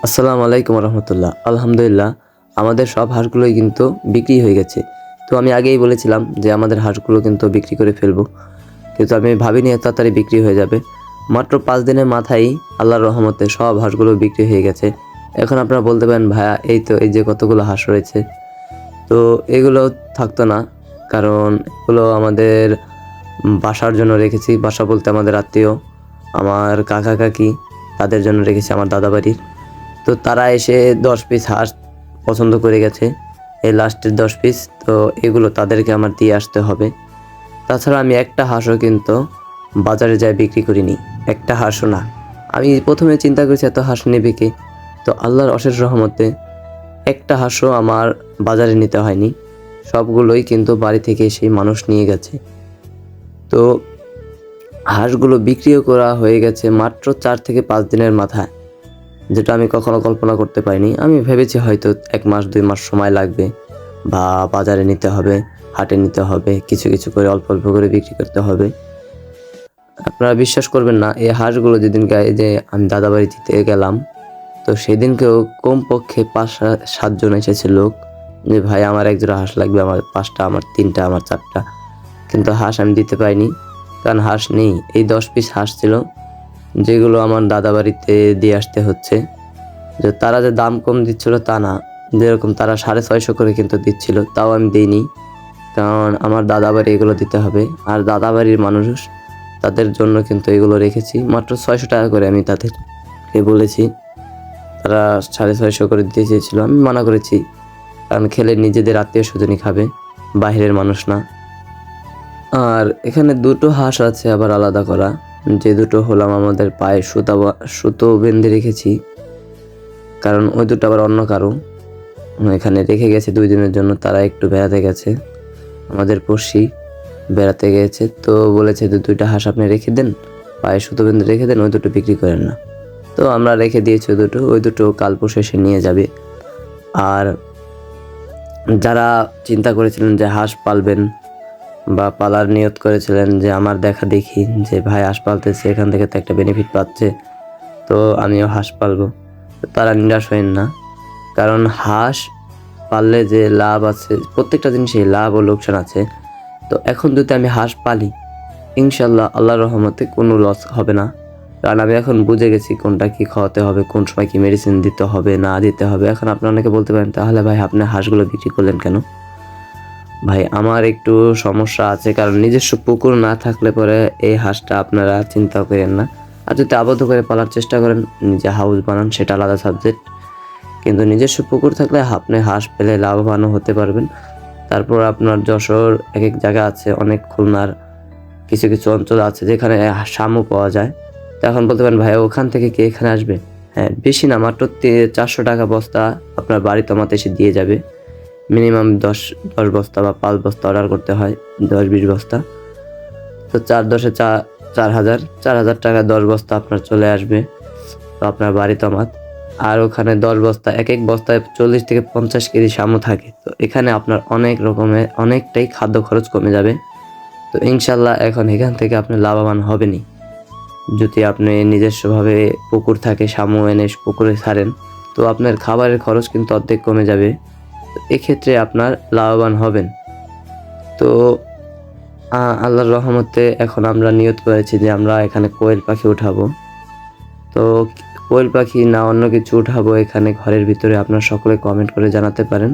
আসসালামু আলাইকুম রহমতুল্লাহ। আলহামদুলিল্লাহ, আমাদের সব হাঁসগুলোই কিন্তু বিক্রি হয়ে গেছে। তো আমি আগেই বলেছিলাম যে আমাদের হাঁসগুলো কিন্তু বিক্রি করে ফেলবো, কিন্তু আমি ভাবিনি এত তাড়াতাড়ি বিক্রি হয়ে যাবে। মাত্র 5 দিনের মাথায় আল্লাহর রহমতে সব হাঁসগুলো বিক্রি হয়ে গেছে। এখন আপনারা বলতে পারেন, ভাইয়া এই যে কতগুলো হাঁস রয়েছে, তো এগুলো থাকতো না, কারণ এগুলো আমাদের বাসার জন্য রেখেছি। বাসা বলতে আমাদের আত্মীয়, আমার কাকা কাকি, তাদের জন্য রেখেছি, আমার দাদা বাড়ির। তো তারা এসে 10 পিস হাঁস পছন্দ করে গেছে, এই লাস্টের 10 পিস। তো এগুলো তাদেরকে আমার দিয়ে আসতে হবে। তাছাড়া আমি একটা হাঁসও কিন্তু বাজারে যাই বিক্রি করিনি, একটা হাঁসও না। আমি প্রথমে চিন্তা করেছি এত হাঁস নেবে কে, তো আল্লাহর অশেষ রহমতে একটা হাঁসও আমার বাজারে নিতে হয়নি, সবগুলোই কিন্তু বাড়ি থেকে সেই মানুষ নিয়ে গেছে। তো হাঁসগুলো বিক্রিও করা হয়ে গেছে মাত্র 4 থেকে 5 দিনের মাথায়, যেটা আমি কখনো কল্পনা করতে পারিনি। আমি ভেবেছি হয়তো 1 মাস 2 মাস সময় লাগবে, বা বাজারে নিতে হবে, হাটে নিতে হবে, কিছু কিছু করে অল্প অল্প করে বিক্রি করতে হবে। আপনারা বিশ্বাস করবেন না, এই হাঁসগুলো যেদিনকে এই যে আমি দাদা বাড়ি দিতে গেলাম, তো সেদিনকেও কমপক্ষে 5-7 জন এসেছে লোক, যে ভাই আমার এক জোড়া হাঁস লাগবে, আমার 5টা, আমার 3টা, আমার 4টা। কিন্তু হাঁস আমি দিতে পারিনি, কারণ হাঁস নেই। এই 10 পিস হাঁস ছিল, যেগুলো আমার দাদা বাড়িতে দিয়ে আসতে হচ্ছে। যে তারা যে দাম কম দিচ্ছিল তা না, যেরকম তারা 650 করে কিন্তু দিচ্ছিল, তাও আমি দিইনি, কারণ আমার দাদা বাড়ি এগুলো দিতে হবে। আর দাদা বাড়ির মানুষ, তাদের জন্য কিন্তু এগুলো রেখেছি মাত্র 600 টাকা করে। আমি তাদেরকে বলেছি, তারা 650 করে দিতে চেয়েছিল, আমি মানা করেছি, কারণ খেলে নিজেদের আত্মীয় স্বজনই খাবে, বাইরের মানুষ না। আর এখানে 2টো হাঁস আছে আবার আলাদা করা, যে দুটো হলাম আমাদের পায়ে সুতো বেঁধে রেখেছি, কারণ ওই দুটো আবার অন্য কারো এখানে রেখে গেছে 2 দিনের জন্য। তারা একটু বেড়াতে গেছে, আমাদের পড়শি বেড়াতে গেছে, তো বলেছে যে 2টা হাঁস আপনি রেখে দেন, পায়ে সুতো বেঁধে রেখে দেন, ওই দুটো বিক্রি করেন না। তো আমরা রেখে দিয়েছি ওই দুটো কাল পরশু এসে নিয়ে যাবে। আর যারা চিন্তা করেছিলেন যে হাঁস পালবেন বা পালার নিয়ত করেছিলেন, যে আমার দেখা দেখি যে ভাই হাঁস পালতেছে, এখান থেকে তো একটা বেনিফিট পাচ্ছে, তো আমিও হাঁস পালবো, তারা নিরাশ হবেন না। কারণ হাঁস পাললে যে লাভ আছে, প্রত্যেকটা জিনিসে লাভ ও লোকসান আছে। তো এখন যদি আমি হাঁস পালি, ইনশাল্লাহ আল্লাহর রহমতে কোনো লস হবে না, কারণ আমি এখন বুঝে গেছি কোনটা কি খাওয়াতে হবে, কোন সময় কি মেডিসিন দিতে হবে না দিতে হবে। এখন আপনারা অনেকে বলতে পারেন, তাহলে ভাই আপনি হাঁসগুলো বিক্রি করলেন কেন? ভাই আমার একটু সমস্যা আছে, কারণ নিজস্ব পুকুর না থাকলে পরে এই হাঁসটা আপনারা চিন্তা করেন না। আর যদি আবদ্ধ করে পালার চেষ্টা করেন, নিজে হাউস বানান, সেটা আলাদা সাবজেক্ট। কিন্তু নিজস্ব পুকুর থাকলে আপনি হাঁস পেলে লাভবানও হতে পারবেন। তারপর আপনার যশোর এক এক জায়গা আছে, অনেক খুলনার কিছু কিছু অঞ্চল আছে যেখানে শামুক পাওয়া যায়। তো এখন বলতে পারেন, ভাই ওখান থেকে কি এখানে আসবে? হ্যাঁ, বেশি না, মাত্র 400 টাকা বস্তা আপনার বাড়িতে আমার এসে দিয়ে যাবে। মিনিমাম 10 বস্তা বা 5 বস্তা অর্ডার করতে হয়, 10-20 বস্তা। তো 4-10-এ 4,000 টাকা 10 বস্তা আপনার চলে আসবে, তো আপনার বাড়িতে আমার। আর ওখানে 10 বস্তা, এক এক বস্তায় 40 থেকে 50 কেজি শামুক থাকে। তো এখানে আপনার অনেক রকমের অনেকটাই খাদ্য খরচ কমে যাবে। তো ইনশাল্লাহ এখন এখান থেকে আপনি লাভবান হবেনই, যদি আপনি নিজস্বভাবে পুকুর থাকে, শামুক এনে পুকুরে ছাড়েন, তো আপনার খাবারের খরচ কিন্তু অর্ধেক কমে যাবে। এক্ষেত্রে আপনার লাভবান হবেন। তো আল্লাহর রহমতে এখন আমরা নিয়ত করেছি যে আমরা এখানে কোয়েল পাখি উঠাবো। তো কোয়েল পাখি না অন্য কিছু উঠাবো এখানে ঘরের ভিতরে, আপনারা সকলে কমেন্ট করে জানাতে পারেন।